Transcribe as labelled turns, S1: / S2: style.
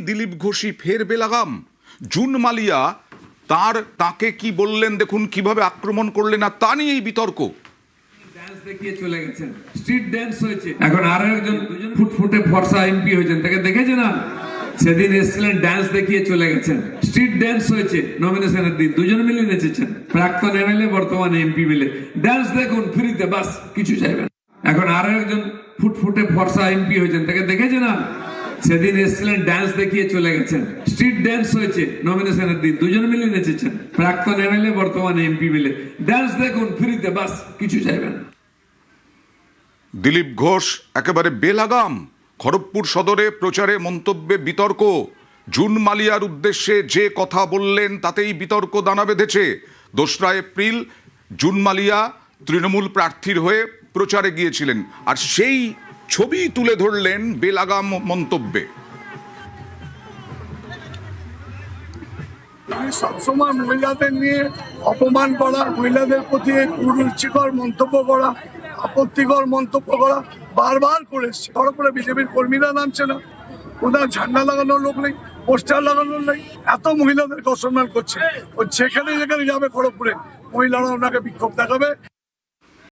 S1: দিলীপ ঘোষই ফের বেলাগাম। জুন মালিয়া তাকে কি বললেন দেখুন, কিভাবে আক্রমণ করলেন আর তা নিয়েই বিতর্ক।
S2: ড্যান্স দেখিয়ে চলে গেছেন, স্ট্রিট ড্যান্স হয়েছে। এখন আরো একজন ফুটফুটে ফর্সা এমপি হয়েছেন, তাকে দেখেছে না? সেদিন এসেছিলেন, ড্যান্স দেখিয়ে চলে গেছেন, স্ট্রিট ড্যান্স হয়েছে নমিনেশনের দিন, দুজন মিলে নেচেছেন, প্রাক্তন এমএলএ বর্তমান এমপি মিলে। ড্যান্স দেখুন ফ্রিতে, বাস কিছু চাইবেন। এখন আরো একজন ফুটফুটে ফর্সা এমপি হয়েছেন, তাকে দেখেছে না? সেদিন এসেছিলেন, ড্যান্স দেখিয়ে চলে গেছেন, স্ট্রিট ড্যান্স হয়েছে নমিনেশনের দিন, দুজন মিলে নেচেছেন, প্রাক্তন এমএলএ বর্তমান এমপি মিলে। ড্যান্স দেখুন ফ্রিতে, বাস কিছু চাইবেন।
S1: দিলীপ ঘোষ একেবারে বেলাগাম। খড়গপুর সদরে প্রচারে মন্তব্যে বিতর্ক। জুন মালিয়ার উদ্দেশ্যে যে কথা বললেন তাতেই বিতর্ক দানা বেঁধেছে। 2রা এপ্রিল জুন মালিয়া তৃণমূল প্রার্থীর হয়ে প্রচারে গিয়েছিলেন, আর সেই ছবি তুলে ধরলেন বেলাগাম মন্তব্যে।
S3: সবসময় মহিলাদের নিয়ে অপমান করা, মহিলাদের প্রতি কুরুচিকর মন্তব্য করা, আপত্তিকর মন্তব্য করা বারবার করে এসছে। খড়গপুরে বিজেপির কর্মীরা নামছে না, ওনার ঝান্ডা লাগানোর লোক নেই, পোস্টার লাগানোর নেই, এত মহিলাদেরকে অসম্মান করছে। ও যেখানে যেখানে যাবে খড়গপুরে মহিলারা ওনাকে বিক্ষোভ দেখাবে।